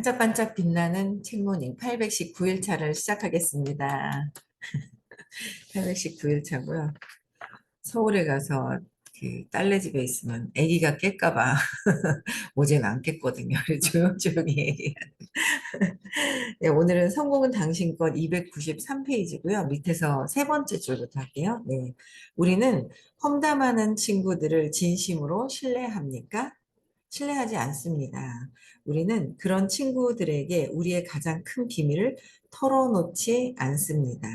반짝반짝 빛나는 책모닝 819일 차를 시작하겠습니다. 819일 차고요. 서울에 가서 그 딸네 집에 있으면 아기가 깰까봐 어제는 안 깼거든요. 조용조용히 얘기. 네, 오늘은 성공은 당신 것 293페이지고요. 밑에서 세 번째 줄부터 할게요. 네, 우리는 험담하는 친구들을 진심으로 신뢰합니까? 신뢰하지 않습니다. 우리는 그런 친구들에게 우리의 가장 큰 비밀을 털어놓지 않습니다.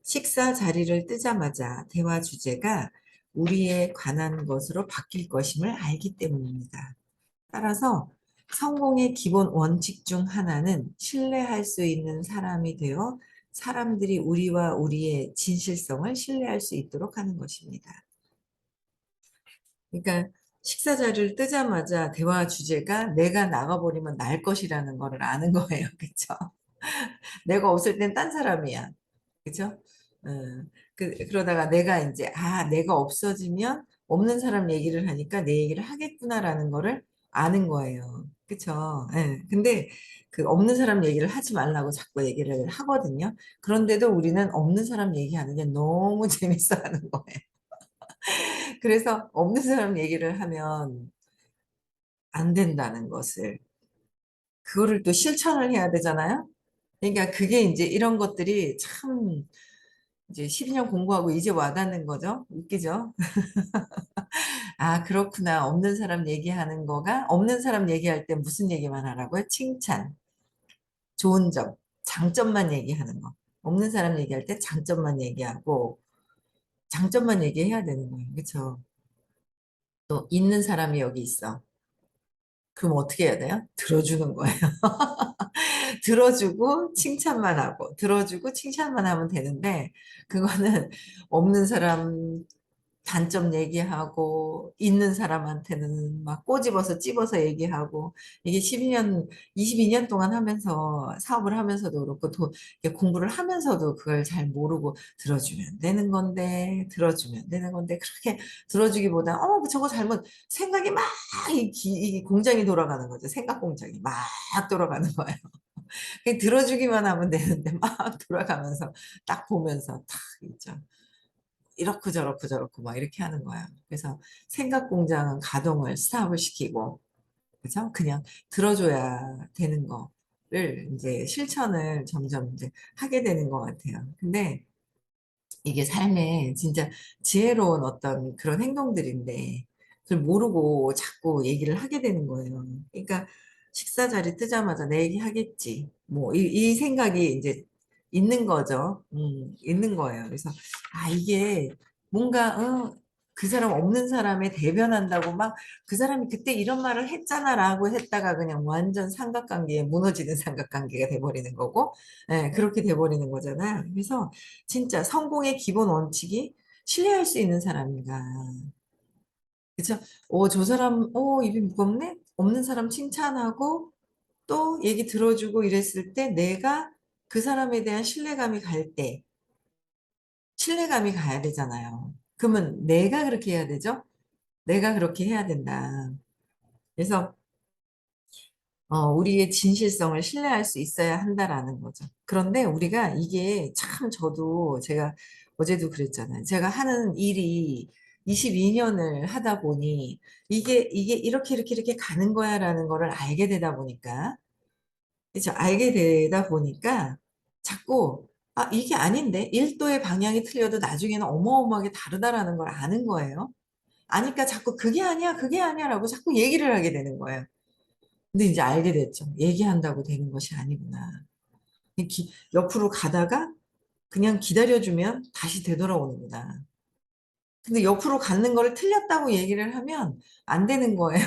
식사 자리를 뜨자마자 대화 주제가 우리에 관한 것으로 바뀔 것임을 알기 때문입니다. 따라서 성공의 기본 원칙 중 하나는 신뢰할 수 있는 사람이 되어 사람들이 우리와 우리의 진실성을 신뢰할 수 있도록 하는 것입니다. 그러니까 식사 자리를 뜨자마자 대화 주제가 내가 나가버리면 날 것이라는 거를 아는 거예요. 그쵸? 내가 없을 땐 딴 사람이야. 그쵸? 그러다가 내가 이제, 내가 없어지면 없는 사람 얘기를 하니까 내 얘기를 하겠구나라는 거를 아는 거예요. 그쵸? 예. 근데 그 없는 사람 얘기를 하지 말라고 자꾸 얘기를 하거든요. 그런데도 우리는 없는 사람 얘기하는 게 너무 재밌어 하는 거예요. 그래서 없는 사람 얘기를 하면 안 된다는 것을, 그거를 또 실천을 해야 되잖아요. 그러니까 그게 이제 이런 것들이 참 이제 12년 공부하고 이제 와닿는 거죠. 웃기죠? 그렇구나. 없는 사람 얘기하는 거가, 없는 사람 얘기할 때 무슨 얘기만 하라고요? 칭찬, 좋은 점, 장점만 얘기하는 거. 없는 사람 얘기할 때 장점만 얘기하고, 장점만 얘기해야 되는 거예요. 그렇죠? 또 있는 사람이 여기 있어. 그럼 어떻게 해야 돼요? 들어주는 거예요. 들어주고 칭찬만 하고 들어주고 칭찬만 하면 되는데 그거는 없는 사람 단점 얘기하고 있는 사람한테는 막 꼬집어서 찝어서 얘기하고 이게 12년, 22년 동안 하면서 사업을 하면서도 그렇고 또 이렇게 공부를 하면서도 그걸 잘 모르고 들어주면 되는 건데 들어주면 되는 건데 그렇게 들어주기보다 저거 잘못 생각이 막 이 공장이 돌아가는 거죠. 생각 공장이 막 돌아가는 거예요. 그냥 들어주기만 하면 되는데 막 돌아가면서 딱 보면서 탁 있죠. 이렇고 저렇고 저렇고 막 이렇게 하는 거야. 그래서 생각 공장은 가동을 스탑을 시키고, 그죠? 그냥 들어줘야 되는 거를 이제 실천을 점점 이제 하게 되는 것 같아요. 근데 이게 삶의 진짜 지혜로운 어떤 그런 행동들인데, 그걸 모르고 자꾸 얘기를 하게 되는 거예요. 그러니까 식사 자리 뜨자마자 내 얘기 하겠지. 뭐, 이 생각이 이제 있는 거죠. 있는 거예요. 그래서, 이게 뭔가, 그 사람 없는 사람에 대변한다고 막 그 사람이 그때 이런 말을 했잖아라고 했다가 그냥 완전 삼각관계에 무너지는 삼각관계가 돼버리는 거고, 그렇게 돼버리는 거잖아요. 그래서 진짜 성공의 기본 원칙이 신뢰할 수 있는 사람인가. 그쵸? 저 사람, 입이 무겁네? 없는 사람 칭찬하고 또 얘기 들어주고 이랬을 때 내가 그 사람에 대한 신뢰감이 가야 되잖아요. 그러면 내가 그렇게 해야 되죠? 내가 그렇게 해야 된다. 그래서 우리의 진실성을 신뢰할 수 있어야 한다라는 거죠. 그런데 우리가 이게 참 저도 제가 어제도 그랬잖아요. 제가 하는 일이 22년을 하다 보니 이게 이렇게 가는 거야라는 거를 알게 되다 보니까 그렇죠. 알게 되다 보니까 자꾸 이게 아닌데 1도의 방향이 틀려도 나중에는 어마어마하게 다르다라는 걸 아는 거예요. 아니까 자꾸 그게 아니야라고 자꾸 얘기를 하게 되는 거예요. 근데 이제 알게 됐죠. 얘기한다고 되는 것이 아니구나. 옆으로 가다가 그냥 기다려주면 다시 되돌아오는구나. 근데 옆으로 가는 거를 틀렸다고 얘기를 하면 안 되는 거예요.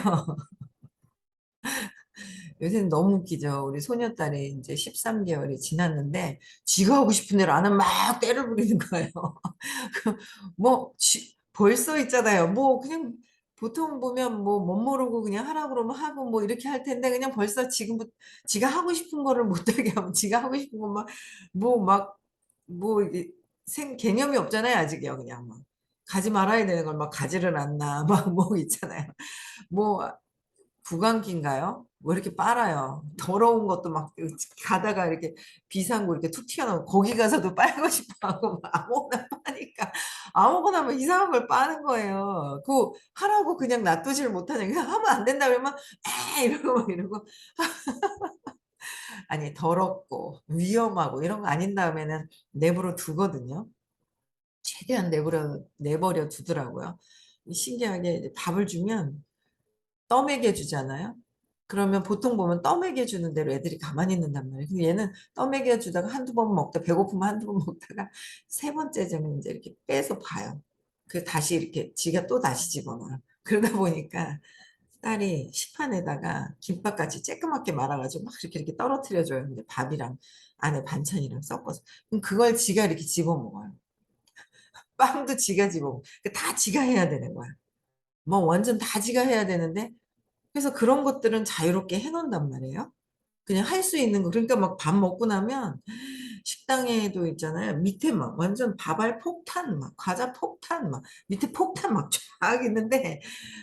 요새는 너무 웃기죠. 우리 소녀딸이 이제 13개월이 지났는데 지가 하고 싶은 대로 안 하면 막 때를 부리는 거예요. 뭐 벌써 있잖아요. 뭐 그냥 보통 보면 뭐 못 모르고 그냥 하라고 그러면 하고 뭐 이렇게 할 텐데 그냥 벌써 지금부터 지가 하고 싶은 거를 못하게 하면 지가 하고 싶은 것만 뭐 이게 개념이 없잖아요. 아직요. 그냥 막 가지 말아야 되는 걸 막 가지를 않나 막 뭐 있잖아요. 뭐 구강기인가요? 뭐 이렇게 빨아요. 더러운 것도 막 가다가 이렇게 비상구 이렇게 툭 튀어나오고 거기 가서도 빨고 싶어 하고 막 아무거나 빠니까 아무거나 막 이상한 걸 빠는 거예요. 그거 하라고 그냥 놔두질 못하니까 하면 안 된다 그러면 에 이러고 막 이러고 아니 더럽고 위험하고 이런 거 아닌 다음에는 내버려 두거든요. 최대한 내버려 두더라고요. 신기하게 이제 밥을 주면 떠먹여 주잖아요. 그러면 보통 보면 떠먹여 주는 대로 애들이 가만히 있는단 말이에요. 근데 얘는 떠먹여 주다가 한두 번 먹다 배고프면 한두 번 먹다가 세 번째쯤은 이제 이렇게 빼서 봐요. 그 다시 이렇게 지가 또 다시 집어넣어요. 그러다 보니까 딸이 식판에다가 김밥같이 쬐끄맣게 말아가지고 막 이렇게 떨어뜨려 줘요. 근데 밥이랑 안에 반찬이랑 섞어서. 그럼 그걸 지가 이렇게 집어먹어요. 빵도 지가 집어먹어. 다 지가 해야 되는 거야. 뭐 완전 다 지가 해야 되는데 그래서 그런 것들은 자유롭게 해놓는단 말이에요. 그냥 할 수 있는 거. 그러니까 막 밥 먹고 나면 식당에도 있잖아요. 밑에 막 완전 밥알 폭탄, 막 과자 폭탄, 막 밑에 폭탄 막 쫙 있는데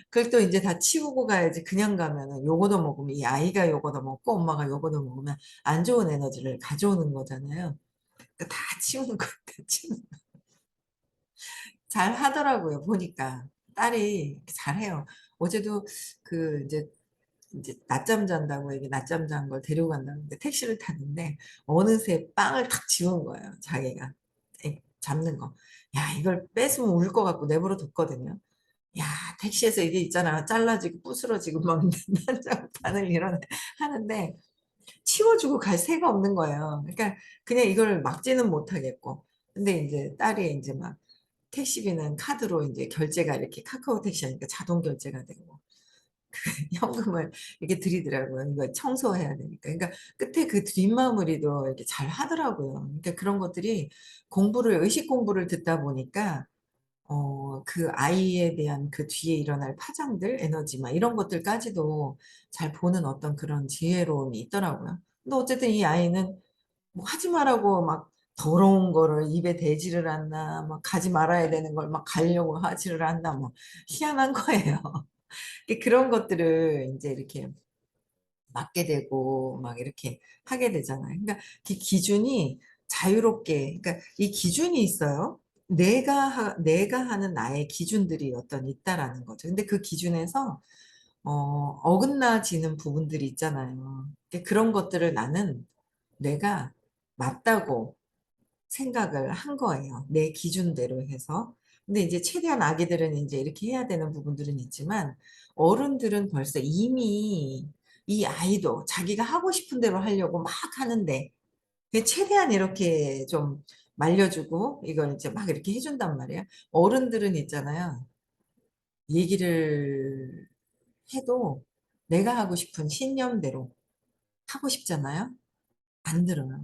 그걸 또 이제 다 치우고 가야지. 그냥 가면은 요거도 먹으면 이 아이가 요거도 먹고 엄마가 요거도 먹으면 안 좋은 에너지를 가져오는 거잖아요. 그러니까 다 치우는 거, 다 치우는 잘 하더라고요. 보니까 딸이 잘해요. 어제도 그 이제 낮잠 잔다고 이게 낮잠 잔 걸 데리고 간다는데 택시를 탔는데 어느새 빵을 탁 집은 거예요. 자기가 잡는 거. 야 이걸 뺏으면 울 것 같고 내버려 뒀거든요. 야 택시에서 이게 있잖아 잘라지고 부스러지고 막 난장판을 이런 하는데 치워주고 갈 새가 없는 거예요. 그러니까 그냥 이걸 막지는 못하겠고 근데 이제 딸이 이제 막 택시비는 카드로 이제 결제가 이렇게 카카오 택시 하니까 자동 결제가 되고 현금을 이렇게 드리더라고요. 이거 청소해야 되니까. 그러니까 끝에 그 뒷마무리도 이렇게 잘 하더라고요. 그러니까 그런 것들이 의식 공부를 듣다 보니까, 그 아이에 대한 그 뒤에 일어날 파장들, 에너지, 막 이런 것들까지도 잘 보는 어떤 그런 지혜로움이 있더라고요. 근데 어쨌든 이 아이는 뭐 하지 말라고 막 더러운 거를 입에 대지를 않나, 막 가지 말아야 되는 걸 막 가려고 하지를 않나, 뭐 희한한 거예요. 그런 것들을 이제 이렇게 맞게 되고 막 이렇게 하게 되잖아요. 그러니까 그 기준이 자유롭게, 그러니까 이 기준이 있어요. 내가 하는 나의 기준들이 어떤 있다라는 거죠. 근데 그 기준에서 어긋나지는 부분들이 있잖아요. 그런 것들을 나는 내가 맞다고 생각을 한 거예요. 내 기준대로 해서. 근데 이제 최대한 아기들은 이제 이렇게 해야 되는 부분들은 있지만 어른들은 벌써 이미 이 아이도 자기가 하고 싶은 대로 하려고 막 하는데 최대한 이렇게 좀 말려주고 이걸 이제 막 이렇게 해준단 말이에요. 어른들은 있잖아요. 얘기를 해도 내가 하고 싶은 신념대로 하고 싶잖아요. 안 들어요.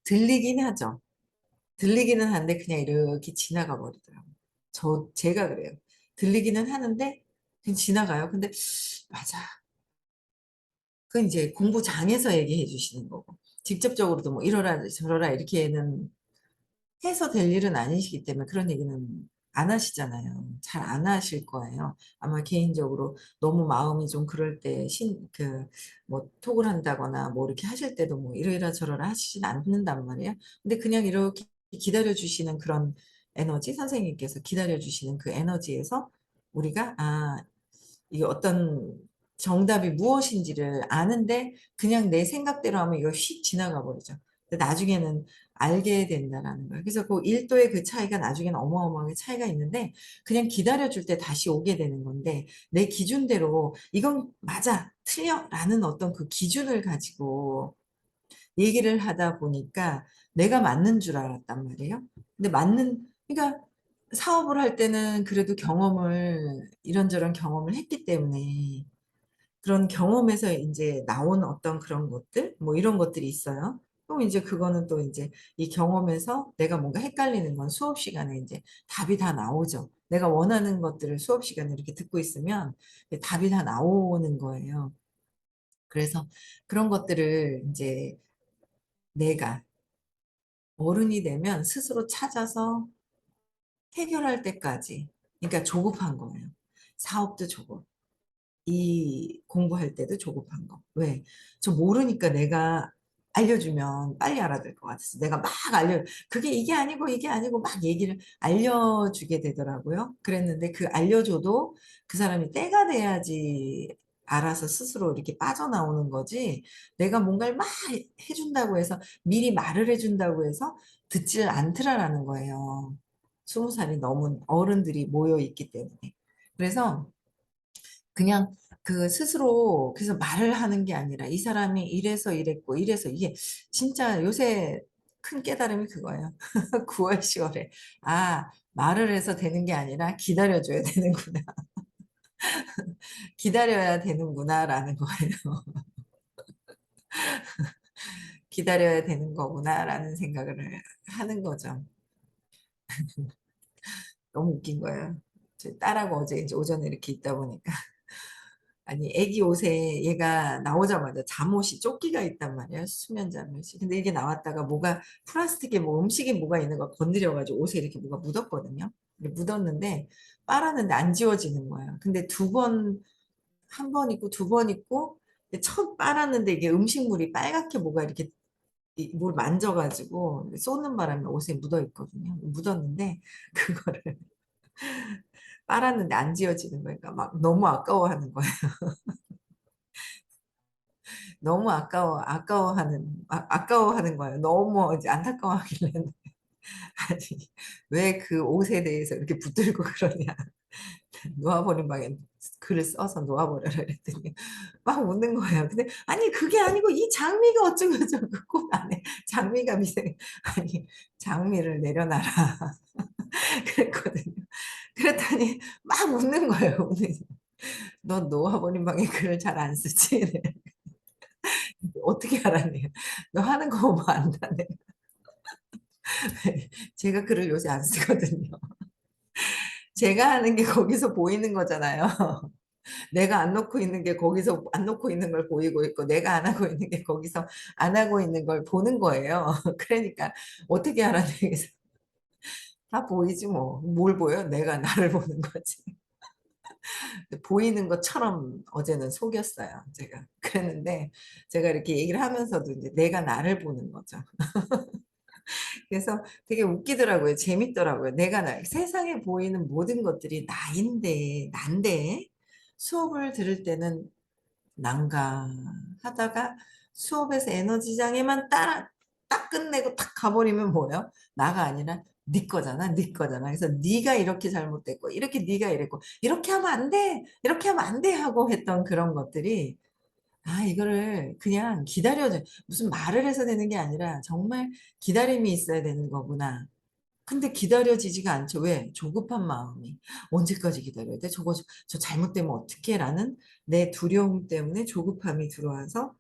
들리긴 하죠. 들리기는 하는데 그냥 이렇게 지나가 버리더라고요. 제가 그래요. 들리기는 하는데 그냥 지나가요. 근데 맞아. 그건 이제 공부장에서 얘기해 주시는 거고 직접적으로도 뭐 이러라 저러라 이렇게는 해서 될 일은 아니시기 때문에 그런 얘기는 안 하시잖아요. 잘 안 하실 거예요. 아마 개인적으로 너무 마음이 좀 그럴 때 뭐 톡을 한다거나 뭐 이렇게 하실 때도 뭐 이러이러 저러라 하시진 않는단 말이에요. 근데 그냥 이렇게 기다려 주시는 그런 에너지, 선생님께서 기다려 주시는 그 에너지에서 우리가, 이게 어떤 정답이 무엇인지를 아는데 그냥 내 생각대로 하면 이거 휙 지나가 버리죠. 근데 나중에는 알게 된다라는 거예요. 그래서 그 1도의 그 차이가 나중에는 어마어마하게 차이가 있는데 그냥 기다려줄 때 다시 오게 되는 건데 내 기준대로 이건 맞아, 틀려 라는 어떤 그 기준을 가지고 얘기를 하다 보니까 내가 맞는 줄 알았단 말이에요. 근데 그러니까 사업을 할 때는 그래도 이런저런 경험을 했기 때문에 그런 경험에서 이제 나온 어떤 그런 것들, 뭐 이런 것들이 있어요. 그럼 이제 그거는 또 이제 이 경험에서 내가 뭔가 헷갈리는 건 수업 시간에 이제 답이 다 나오죠. 내가 원하는 것들을 수업 시간에 이렇게 듣고 있으면 답이 다 나오는 거예요. 그래서 그런 것들을 이제 내가 어른이 되면 스스로 찾아서 해결할 때까지. 그러니까 조급한 거예요. 사업도 조급. 이 공부할 때도 조급한 거. 왜? 저 모르니까 내가 알려주면 빨리 알아들 것 같아서 내가 막 그게 이게 아니고 이게 아니고 막 얘기를 알려주게 되더라고요. 그랬는데 그 알려줘도 그 사람이 때가 돼야지 알아서 스스로 이렇게 빠져나오는 거지. 내가 뭔가를 막 해준다고 해서 미리 말을 해준다고 해서 듣질 않더라라는 거예요. 20살이 넘은 어른들이 모여 있기 때문에. 그래서 그냥 그 스스로 그래서 말을 하는 게 아니라 이 사람이 이래서 이랬고 이래서 이게 진짜 요새 큰 깨달음이 그거예요. 9월, 10월에 말을 해서 되는 게 아니라 기다려줘야 되는구나. 기다려야 되는구나라는 거예요. 기다려야 되는 거구나라는 생각을 하는 거죠. 너무 웃긴 거예요. 제 딸하고 어제 이제 오전에 이렇게 있다 보니까 아니 애기 옷에 얘가 나오자마자 잠옷이 조끼가 있단 말이야 수면 잠옷이. 근데 이게 나왔다가 뭐가 플라스틱에 뭐 음식에 뭐가 있는 거 건드려가지고 옷에 이렇게 뭐가 묻었거든요. 근데 묻었는데 빨았는데 안 지워지는 거야. 근데 한 번 있고 두 번 있고 첫 빨았는데 이게 음식물이 빨갛게 뭐가 이렇게 뭘 만져가지고 쏟는 바람에 옷에 묻어 있거든요. 묻었는데 그거를 빨았는데 안 지워지는 거니까 막 너무 아까워하는 거야. 너무 아까워하는 거예요. 너무 이제 안타까워하길래. 아니, 왜 그 옷에 대해서 이렇게 붙들고 그러냐. 놓아버린 방에 글을 써서 놓아버려라 그랬더니 막 웃는 거예요. 근데 아니, 그게 아니고 이 장미가 어쩌고저쩌고 꽃 안에 장미가 아니, 장미를 내려놔라. 그랬거든요. 그랬더니 막 웃는 거예요. 오늘 넌 놓아버린 방에 글을 잘 안 쓰지. 어떻게 알았니? 너 하는 거 보면 안다네. 제가 글을 요새 안 쓰거든요. 제가 하는 게 거기서 보이는 거잖아요. 내가 안 놓고 있는 게 거기서 안 놓고 있는 걸 보이고 있고, 내가 안 하고 있는 게 거기서 안 하고 있는 걸 보는 거예요. 그러니까 어떻게 하라는 얘기죠? 다 보이지 뭐. 뭘 보여? 내가 나를 보는 거지. 보이는 것처럼 어제는 속였어요, 제가. 그랬는데 제가 이렇게 얘기를 하면서도 이제 내가 나를 보는 거죠. 그래서 되게 웃기더라고요. 재밌더라고요. 세상에 보이는 모든 것들이 난데, 수업을 들을 때는 난가 하다가 수업에서 에너지장애만 딱 끝내고 딱 가버리면 뭐예요? 나가 아니라 네 거잖아, 네 거잖아. 그래서 네가 이렇게 잘못됐고, 이렇게 네가 이랬고, 이렇게 하면 안 돼, 이렇게 하면 안 돼 하고 했던 그런 것들이 이거를 그냥 기다려줘. 무슨 말을 해서 되는 게 아니라 정말 기다림이 있어야 되는 거구나. 근데 기다려지지가 않죠. 왜? 조급한 마음이. 언제까지 기다려야 돼? 저 잘못되면 어떡해? 라는 내 두려움 때문에 조급함이 들어와서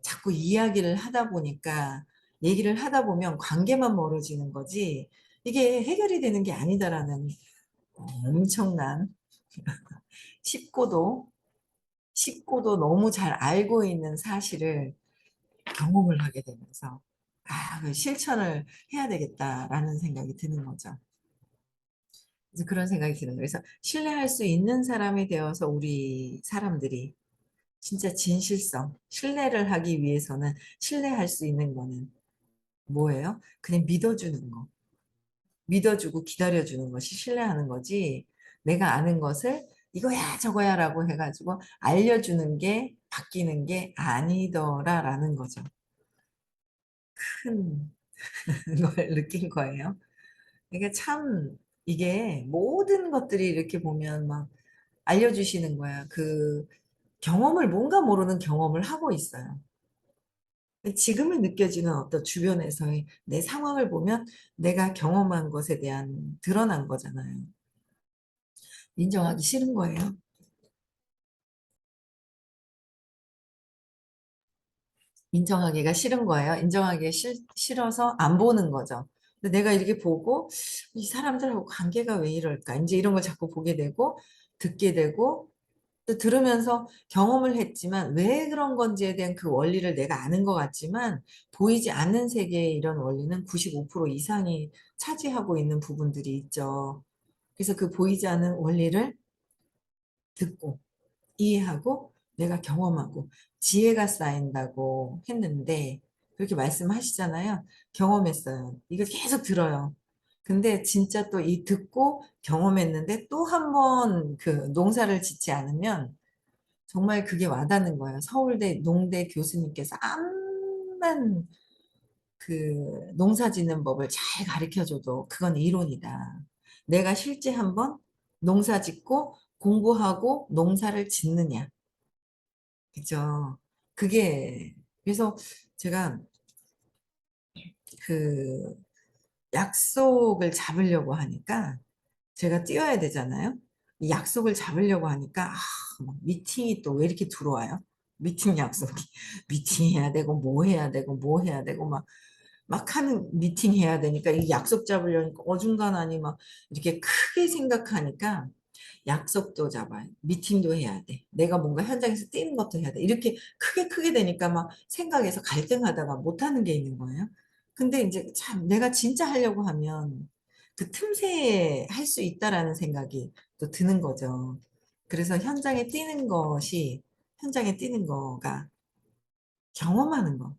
자꾸 이야기를 하다 보니까 얘기를 하다 보면 관계만 멀어지는 거지 이게 해결이 되는 게 아니다라는 엄청난 쉽고도 쉽고도 너무 잘 알고 있는 사실을 경험을 하게 되면서 그 실천을 해야 되겠다라는 생각이 드는 거죠. 그래서 그런 생각이 드는 거예요. 그래서 신뢰할 수 있는 사람이 되어서 우리 사람들이 진짜 진실성, 신뢰를 하기 위해서는 신뢰할 수 있는 거는 뭐예요? 그냥 믿어주는 거. 믿어주고 기다려주는 것이 신뢰하는 거지. 내가 아는 것을 이거야 저거야 라고 해가지고 알려주는 게 바뀌는 게 아니더라라는 거죠. 큰 걸 느낀 거예요. 이게 참 이게 모든 것들이 이렇게 보면 막 알려주시는 거야. 뭔가 모르는 경험을 하고 있어요. 지금은 느껴지는 어떤 주변에서의 내 상황을 보면 내가 경험한 것에 대한 드러난 거잖아요. 인정하기 싫은 거예요. 인정하기가 싫은 거예요. 인정하기 싫어서 안 보는 거죠. 근데 내가 이렇게 보고 이 사람들하고 관계가 왜 이럴까? 이제 이런 걸 자꾸 보게 되고 듣게 되고 또 들으면서 경험을 했지만 왜 그런 건지에 대한 그 원리를 내가 아는 것 같지만 보이지 않는 세계의 이런 원리는 95% 이상이 차지하고 있는 부분들이 있죠. 그래서 그 보이지 않는 원리를 듣고 이해하고 내가 경험하고 지혜가 쌓인다고 했는데 그렇게 말씀하시잖아요. 경험했어요. 이거 계속 들어요. 근데 진짜 또 이 듣고 경험했는데 또 한 번 그 농사를 짓지 않으면 정말 그게 와닿는 거예요. 서울대 농대 교수님께서 암만 그 농사 짓는 법을 잘 가르쳐줘도 그건 이론이다. 내가 실제 한번 농사 짓고 공부하고 농사를 짓느냐. 그죠? 그게, 그래서 제가 그 약속을 잡으려고 하니까 제가 뛰어야 되잖아요. 이 약속을 잡으려고 하니까, 막 미팅이 또 왜 이렇게 들어와요? 미팅 약속이. 미팅 해야 되고, 뭐 해야 되고, 뭐 해야 되고, 막 하는 미팅 해야 되니까, 이 약속 잡으려니까 어중간하니 막 이렇게 크게 생각하니까, 약속도 잡아야 돼. 미팅도 해야 돼. 내가 뭔가 현장에서 뛰는 것도 해야 돼. 이렇게 크게 되니까 막 생각해서 갈등하다가 못하는 게 있는 거예요. 근데 이제 참 내가 진짜 하려고 하면 그 틈새에 할 수 있다라는 생각이 또 드는 거죠. 그래서 현장에 뛰는 거가 경험하는 거.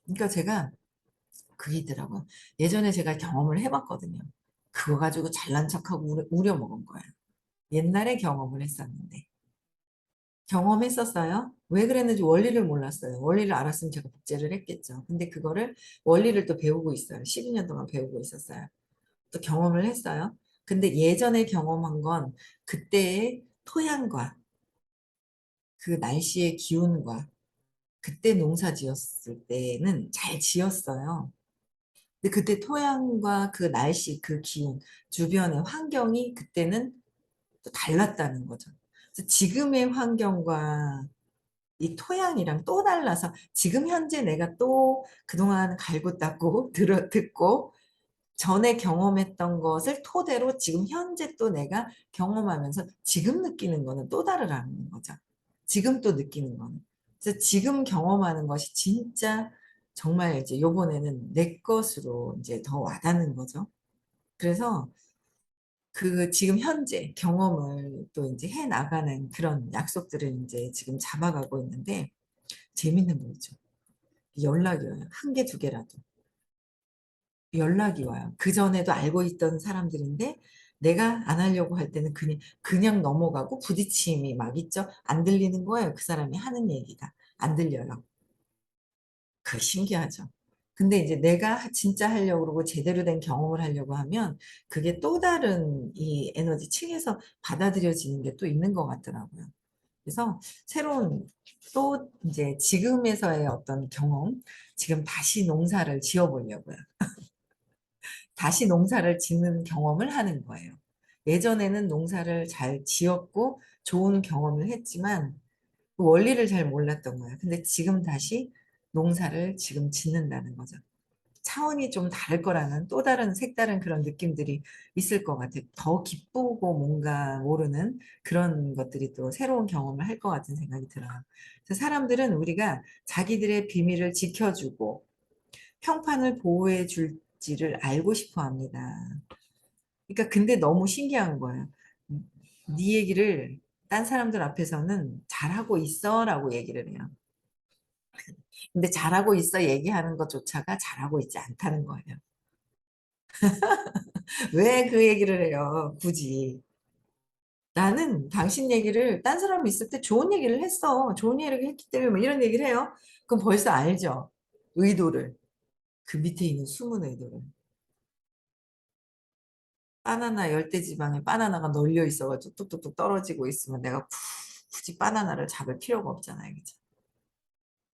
그러니까 제가 그이더라고요. 예전에 제가 경험을 해봤거든요. 그거 가지고 잘난 척하고 우려먹은 거예요. 옛날에 경험을 했었는데. 경험했었어요. 왜 그랬는지 원리를 몰랐어요. 원리를 알았으면 제가 복제를 했겠죠. 근데 그거를 원리를 또 배우고 있어요. 12년 동안 배우고 있었어요. 또 경험을 했어요. 근데 예전에 경험한 건 그때의 토양과 그 날씨의 기운과 그때 농사 지었을 때는 잘 지었어요. 근데 그때 토양과 그 날씨, 그 기운, 주변의 환경이 그때는 또 달랐다는 거죠. 그래서 지금의 환경과 이 토양이랑 또 달라서 지금 현재 내가 또 그동안 갈고 닦고 듣고 전에 경험했던 것을 토대로 지금 현재 또 내가 경험하면서 지금 느끼는 거는 또 다르라는 거죠. 지금 또 느끼는 거는. 그래서 지금 경험하는 것이 진짜 정말 이제 요번에는 내 것으로 이제 더 와닿는 거죠. 그래서 그 지금 현재 경험을 또 이제 해 나가는 그런 약속들을 이제 지금 잡아가고 있는데 재밌는 거 있죠. 연락이 와요. 한 개, 두 개라도. 연락이 와요. 그전에도 알고 있던 사람들인데 내가 안 하려고 할 때는 그냥 넘어가고 부딪힘이 막 있죠. 안 들리는 거예요. 그 사람이 하는 얘기가. 안 들려요. 그 신기하죠. 근데 이제 내가 진짜 하려고 그러고 제대로 된 경험을 하려고 하면 그게 또 다른 이 에너지 층에서 받아들여지는 게 또 있는 것 같더라고요. 그래서 새로운 또 이제 지금에서의 어떤 경험, 지금 다시 농사를 지어보려고요. 다시 농사를 짓는 경험을 하는 거예요. 예전에는 농사를 잘 지었고 좋은 경험을 했지만 그 원리를 잘 몰랐던 거예요. 근데 지금 다시 농사를 지금 짓는다는 거죠. 차원이 좀 다를 거라는 또 다른 색다른 그런 느낌들이 있을 것 같아요. 더 기쁘고 뭔가 모르는 그런 것들이 또 새로운 경험을 할 것 같은 생각이 들어요. 그래서 사람들은 우리가 자기들의 비밀을 지켜주고 평판을 보호해 줄지를 알고 싶어 합니다. 그러니까 근데 너무 신기한 거예요. 네 얘기를 딴 사람들 앞에서는 잘하고 있어라고 얘기를 해요. 근데 잘하고 있어 얘기하는 것조차가 잘하고 있지 않다는 거예요. 왜 그 얘기를 해요? 굳이. 나는 당신 얘기를 딴 사람이 있을 때 좋은 얘기를 했어. 좋은 얘기를 했기 때문에 뭐 이런 얘기를 해요. 그럼 벌써 알죠. 의도를. 그 밑에 있는 숨은 의도를. 바나나 열대지방에 바나나가 널려 있어가지고 뚝뚝뚝 떨어지고 있으면 내가 굳이 바나나를 잡을 필요가 없잖아요. 그죠?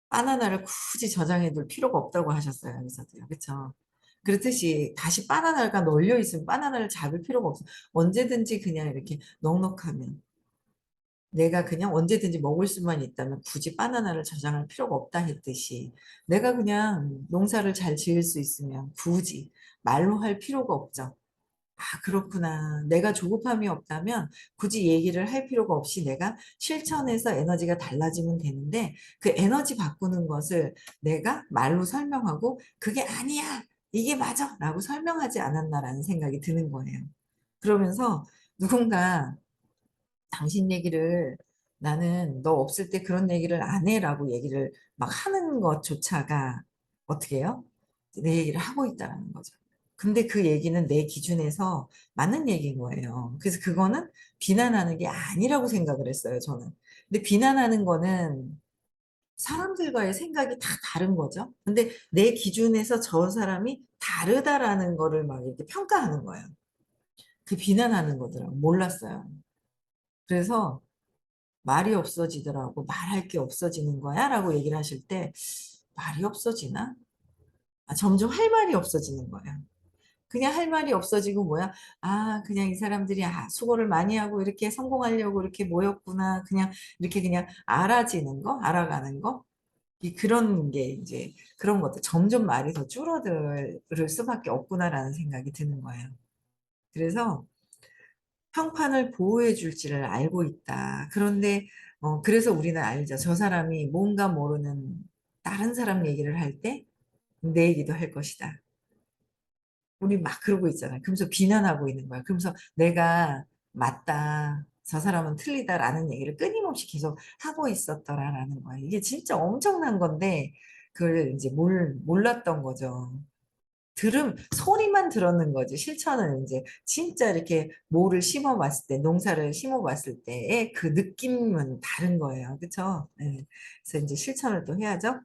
바나나를 굳이 저장해 둘 필요가 없다고 하셨어요. 여기서도요. 그쵸? 그렇듯이 다시 바나나가 널려 있으면 바나나를 잡을 필요가 없어. 언제든지 그냥 이렇게 넉넉하면 내가 그냥 언제든지 먹을 수만 있다면 굳이 바나나를 저장할 필요가 없다 했듯이 내가 그냥 농사를 잘 지을 수 있으면 굳이 말로 할 필요가 없죠. 아, 그렇구나. 내가 조급함이 없다면 굳이 얘기를 할 필요가 없이 내가 실천해서 에너지가 달라지면 되는데 그 에너지 바꾸는 것을 내가 말로 설명하고 그게 아니야. 이게 맞아. 라고 설명하지 않았나라는 생각이 드는 거예요. 그러면서 누군가 당신 얘기를 나는 너 없을 때 그런 얘기를 안 해라고 얘기를 막 하는 것조차가 어떻게 해요? 내 얘기를 하고 있다는 거죠. 근데 그 얘기는 내 기준에서 맞는 얘기인 거예요. 그래서 그거는 비난하는 게 아니라고 생각을 했어요, 저는. 근데 비난하는 거는 사람들과의 생각이 다 다른 거죠. 근데 내 기준에서 저 사람이 다르다라는 거를 막 이렇게 평가하는 거예요. 그 비난하는 거더라고. 몰랐어요. 그래서 말이 없어지더라고. 말할 게 없어지는 거야? 라고 얘기를 하실 때, 말이 없어지나? 아, 점점 할 말이 없어지는 거야. 그냥 할 말이 없어지고 뭐야? 아, 그냥 이 사람들이 수고를 많이 하고 이렇게 성공하려고 이렇게 모였구나. 그냥 이렇게 그냥 알아지는 거, 알아가는 거. 그런 게 이제 그런 것들. 점점 말이 더 줄어들 수밖에 없구나라는 생각이 드는 거예요. 그래서 평판을 보호해 줄지를 알고 있다. 그런데 그래서 우리는 알죠. 저 사람이 뭔가 모르는 다른 사람 얘기를 할 때 내 얘기도 할 것이다. 우리 막 그러고 있잖아요. 그러면서 비난하고 있는 거야. 그러면서 내가 맞다. 저 사람은 틀리다라는 얘기를 끊임없이 계속 하고 있었더라라는 거야. 이게 진짜 엄청난 건데 그걸 이제 몰랐던 거죠. 소리만 들었는 거지. 실천은 이제 진짜 이렇게 뭐를 심어봤을 때, 농사를 심어봤을 때의 그 느낌은 다른 거예요. 그쵸? 네. 그래서 이제 실천을 또 해야죠.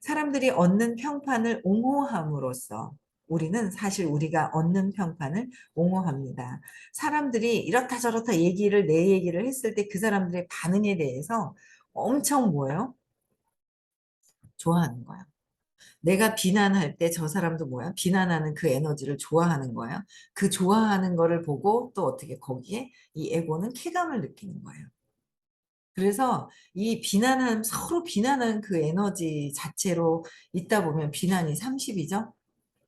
사람들이 얻는 평판을 옹호함으로써 우리는 사실 우리가 얻는 평판을 옹호합니다. 사람들이 이렇다 저렇다 내 얘기를 했을 때 그 사람들의 반응에 대해서 엄청 뭐예요? 좋아하는 거예요. 내가 비난할 때 저 사람도 뭐야? 비난하는 그 에너지를 좋아하는 거야. 그 좋아하는 거를 보고 또 어떻게 거기에 이 에고는 쾌감을 느끼는 거예요. 그래서 서로 비난하는 그 에너지 자체로 있다 보면 비난이 30이죠?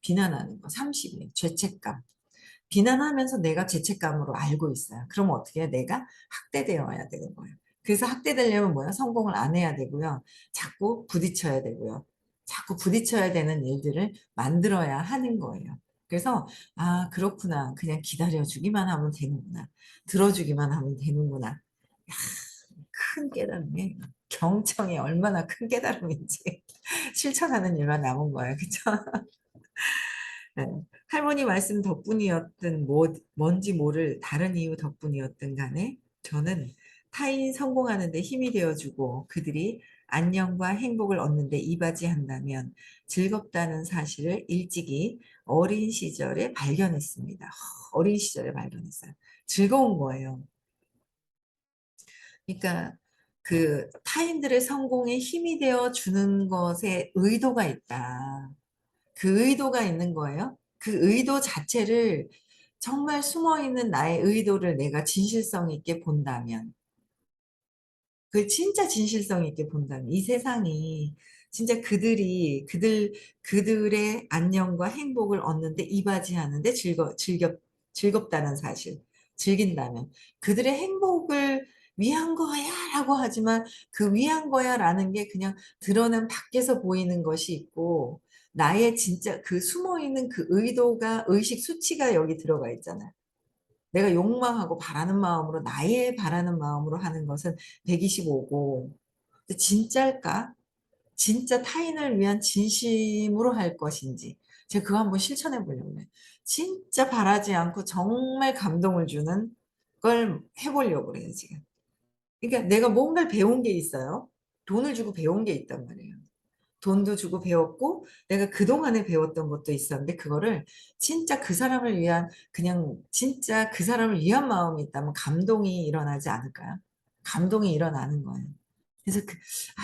비난하는 거 30이에요. 죄책감. 비난하면서 내가 죄책감으로 알고 있어요. 그럼 어떻게 해요? 내가 학대되어야 되는 거예요. 그래서 학대되려면 뭐야? 성공을 안 해야 되고요. 자꾸 부딪혀야 되고요. 자꾸 부딪혀야 되는 일들을 만들어야 하는 거예요. 그래서, 아, 그렇구나. 그냥 기다려주기만 하면 되는구나. 들어주기만 하면 되는구나. 야, 큰 깨달음이 경청이 얼마나 큰 깨달음인지 실천하는 일만 남은 거예요. 그쵸? 네. 할머니 말씀 덕분이었든 뭔지 모를 다른 이유 덕분이었든 간에 저는 타인이 성공하는 데 힘이 되어주고 그들이 안녕과 행복을 얻는 데 이바지한다면 즐겁다는 사실을 일찍이 어린 시절에 발견했습니다. 어린 시절에 발견했어요. 즐거운 거예요. 그러니까 그 타인들의 성공에 힘이 되어 주는 것에 의도가 있다. 그 의도가 있는 거예요. 그 의도 자체를 정말 숨어 있는 나의 의도를 내가 진실성 있게 본다면, 그 진짜 진실성 있게 본다면, 이 세상이 진짜 그들의 안녕과 행복을 얻는데 이바지하는데 즐겁다는 사실, 즐긴다면, 그들의 행복을 위한 거야 라고 하지만 그 위한 거야 라는 게 그냥 드러난 밖에서 보이는 것이 있고, 나의 진짜 그 숨어 있는 그 의식 수치가 여기 들어가 있잖아요. 내가 욕망하고 바라는 마음으로, 나의 바라는 마음으로 하는 것은 125고, 진짜일까? 진짜 타인을 위한 진심으로 할 것인지. 제가 그거 한번 실천해 보려고 해요. 진짜 바라지 않고 정말 감동을 주는 걸 해보려고 그래요, 지금. 그러니까 내가 뭔가를 배운 게 있어요. 돈을 주고 배운 게 있단 말이에요. 돈도 주고 배웠고 내가 그동안에 배웠던 것도 있었는데 그거를 진짜 그 사람을 위한 그냥 진짜 그 사람을 위한 마음이 있다면 감동이 일어나지 않을까요? 감동이 일어나는 거예요. 그래서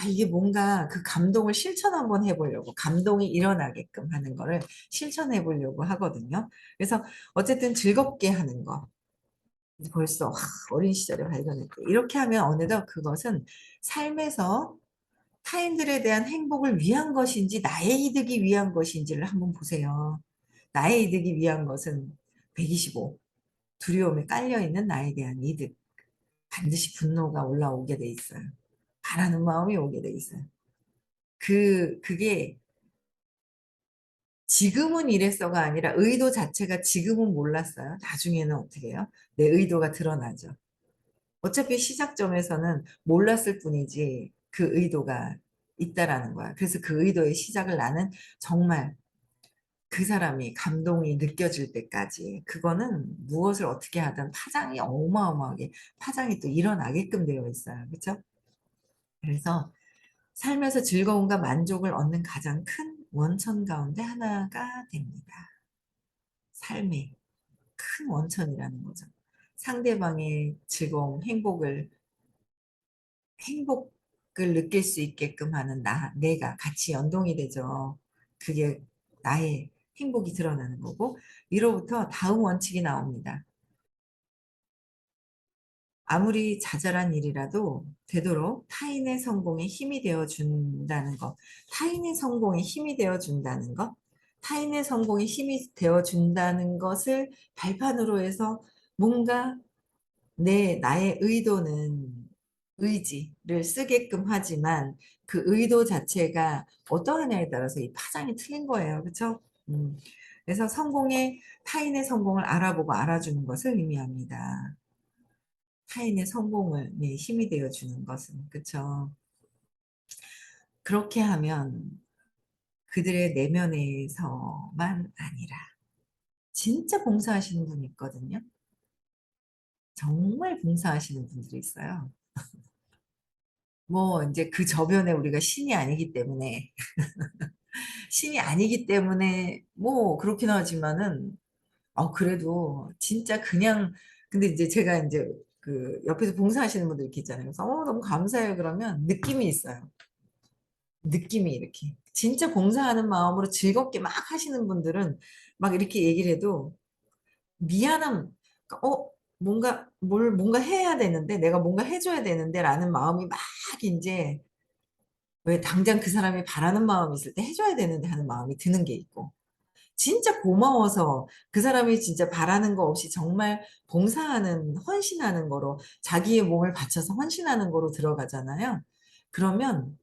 이게 뭔가 그 감동을 실천 한번 해보려고 감동이 일어나게끔 하는 거를 실천해 보려고 하거든요. 그래서 어쨌든 즐겁게 하는 거. 벌써 어린 시절에 발견했고 이렇게 하면 어느덧 그것은 삶에서 타인들에 대한 행복을 위한 것인지 나의 이득이 위한 것인지를 한번 보세요. 나의 이득이 위한 것은 125. 두려움에 깔려있는 나에 대한 이득. 반드시 분노가 올라오게 돼 있어요. 바라는 마음이 오게 돼 있어요. 그게 지금은 이랬어가 아니라 의도 자체가 지금은 몰랐어요. 나중에는 어떻게 해요? 내 의도가 드러나죠. 어차피 시작점에서는 몰랐을 뿐이지 그 의도가 있다라는 거야. 그래서 그 의도의 시작을 나는 정말 그 사람이 감동이 느껴질 때까지 그거는 무엇을 어떻게 하든 파장이 어마어마하게 파장이 또 일어나게끔 되어 있어요. 그렇죠? 그래서 삶에서 즐거움과 만족을 얻는 가장 큰 원천 가운데 하나가 됩니다. 삶의 큰 원천이라는 거죠. 상대방의 즐거움, 행복을 느낄 수 있게끔 하는 내가 같이 연동이 되죠. 그게 나의 행복이 드러나는 거고, 이로부터 다음 원칙이 나옵니다. 아무리 자잘한 일이라도 되도록 타인의 성공에 힘이 되어 준다는 것, 타인의 성공에 힘이 되어 준다는 것, 타인의 성공에 힘이 되어 준다는 것을 발판으로 해서 뭔가 나의 의도는 의지를 쓰게끔 하지만 그 의도 자체가 어떠하냐에 따라서 이 파장이 틀린 거예요. 그렇죠? 그래서 타인의 성공을 알아보고 알아주는 것을 의미합니다. 타인의 성공을 힘이 되어 주는 것은 그렇죠. 그렇게 하면 그들의 내면에서만 아니라 진짜 봉사하시는 분이 있거든요. 정말 봉사하시는 분들이 있어요. 뭐 이제 그 저변에 우리가 신이 아니기 때문에 뭐 그렇긴 하지만은 그래도 진짜 그냥 근데 이제 제가 이제 그 옆에서 봉사하시는 분들 이렇게 있잖아요. 그래서 너무 감사해요 그러면 느낌이 있어요. 느낌이 이렇게 진짜 봉사하는 마음으로 즐겁게 막 하시는 분들은 막 이렇게 얘기를 해도 미안함 그러니까 뭔가 해야 되는데 내가 뭔가 해줘야 되는데 라는 마음이 막 이제 왜 당장 그 사람이 바라는 마음이 있을 때 해줘야 되는데 하는 마음이 드는 게 있고 진짜 고마워서 그 사람이 진짜 바라는 거 없이 정말 봉사하는 헌신하는 거로 자기의 몸을 바쳐서 헌신하는 거로 들어가잖아요. 그러면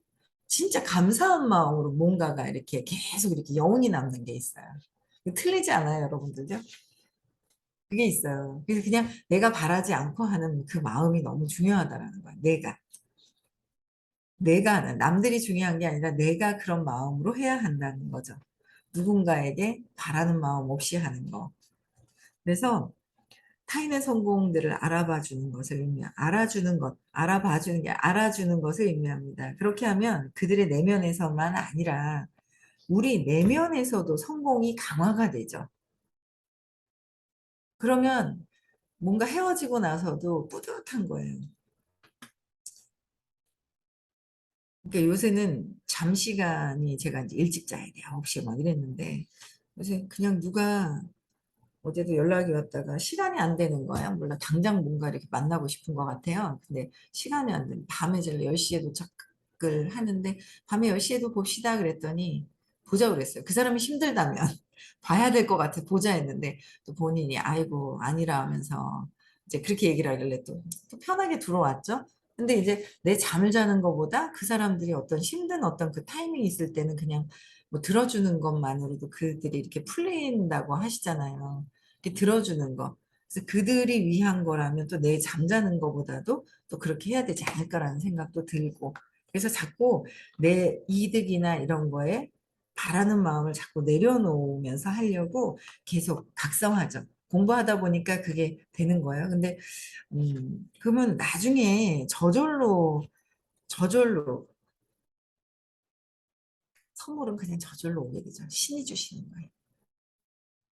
진짜 감사한 마음으로 뭔가가 이렇게 계속 이렇게 여운이 남는 게 있어요. 틀리지 않아요, 여러분들요? 그게 있어요. 그래서 그냥 내가 바라지 않고 하는 그 마음이 너무 중요하다라는 거야. 내가 하는 남들이 중요한 게 아니라 내가 그런 마음으로 해야 한다는 거죠. 누군가에게 바라는 마음 없이 하는 거. 그래서 타인의 성공들을 알아봐 주는 것을 알아봐 주는 게 알아주는 것을 의미합니다. 그렇게 하면 그들의 내면에서만 아니라 우리 내면에서도 성공이 강화가 되죠. 그러면 뭔가 헤어지고 나서도 뿌듯한 거예요. 그러니까 요새는 잠시간이 제가 이제 일찍 자야 돼. 9시에 막 이랬는데 요새 그냥 누가 어제도 연락이 왔다가 시간이 안 되는 거야. 몰라 당장 뭔가 이렇게 만나고 싶은 것 같아요. 근데 시간이 안 되는 밤에 제가 10시에 도착을 하는데 밤에 10시에도 봅시다 그랬더니 보자 그랬어요. 그 사람이 힘들다면 봐야 될 것 같아 보자 했는데 또 본인이 아이고 아니라 하면서 이제 그렇게 얘기를 하길래 또 편하게 들어왔죠. 근데 이제 내 잠을 자는 것보다 그 사람들이 어떤 힘든 어떤 그 타이밍이 있을 때는 그냥 뭐 들어주는 것만으로도 그들이 이렇게 풀린다고 하시잖아요. 이렇게 들어주는 거. 그래서 그들이 위한 거라면 또 내 잠자는 거보다도 또 그렇게 해야 되지 않을까라는 생각도 들고. 그래서 자꾸 내 이득이나 이런 거에 바라는 마음을 자꾸 내려놓으면서 하려고 계속 각성하죠. 공부하다 보니까 그게 되는 거예요. 근데, 그러면 나중에 저절로, 선물은 그냥 저절로 오게 되죠. 신이 주시는 거예요.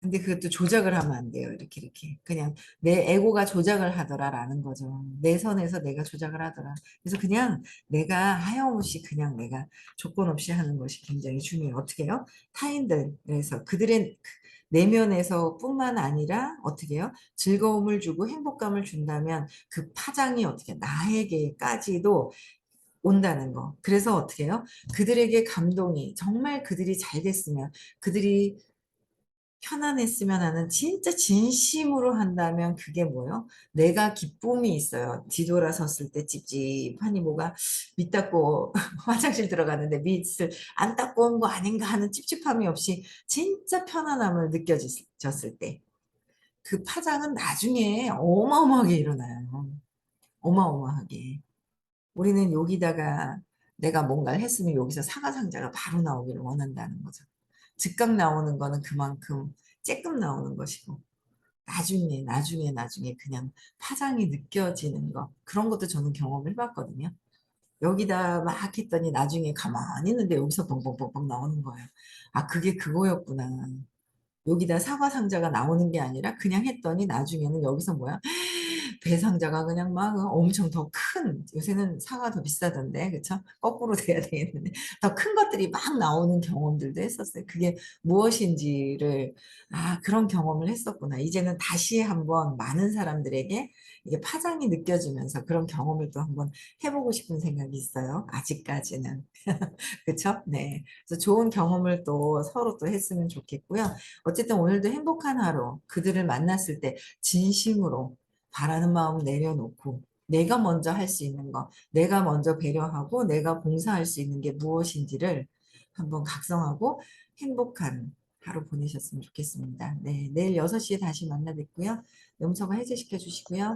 근데 그것도 조작을 하면 안 돼요. 이렇게. 그냥 내 에고가 조작을 하더라라는 거죠. 내 선에서 내가 조작을 하더라. 그래서 그냥 내가 하염없이 그냥 내가 조건 없이 하는 것이 굉장히 중요해요. 어떻게 해요? 타인들에서 그들의 내면에서 뿐만 아니라 어떻게 해요? 즐거움을 주고 행복감을 준다면 그 파장이 어떻게 나에게까지도 온다는 거. 그래서 어떻게 해요? 그들에게 감동이 정말 그들이 잘 됐으면 그들이 편안했으면 하는 진짜 진심으로 한다면 그게 뭐요? 내가 기쁨이 있어요. 뒤돌아섰을 때 찝찝하니 뭐가 밑 닦고 화장실 들어갔는데 밑을 안 닦고 온 거 아닌가 하는 찝찝함이 없이 진짜 편안함을 느껴졌을 때 그 파장은 나중에 어마어마하게 일어나요. 어마어마하게. 우리는 여기다가 내가 뭔가를 했으면 여기서 사과 상자가 바로 나오기를 원한다는 거죠. 즉각 나오는 거는 그만큼 쬐끔 나오는 것이고, 나중에 그냥 파장이 느껴지는 거. 그런 것도 저는 경험을 해봤거든요. 여기다 막 했더니 나중에 가만히 있는데 여기서 뻥뻥뻥뻥 나오는 거예요. 아, 그게 그거였구나. 여기다 사과 상자가 나오는 게 아니라 그냥 했더니 나중에는 여기서 뭐야? 배 상자가 그냥 막 엄청 더 큰, 요새는 사과 더 비싸던데, 그쵸? 거꾸로 돼야 되겠는데, 더 큰 것들이 막 나오는 경험들도 했었어요. 그게 무엇인지를, 아, 그런 경험을 했었구나. 이제는 다시 한번 많은 사람들에게 이게 파장이 느껴지면서 그런 경험을 또 한번 해보고 싶은 생각이 있어요. 아직까지는. 그쵸? 네. 그래서 좋은 경험을 또 서로 또 했으면 좋겠고요. 어쨌든 오늘도 행복한 하루, 그들을 만났을 때 진심으로 바라는 마음 내려놓고 내가 먼저 할 수 있는 거, 내가 먼저 배려하고 내가 봉사할 수 있는 게 무엇인지를 한번 각성하고 행복한 하루 보내셨으면 좋겠습니다. 네, 내일 6시에 다시 만나 뵙고요. 영서가 해제시켜 주시고요.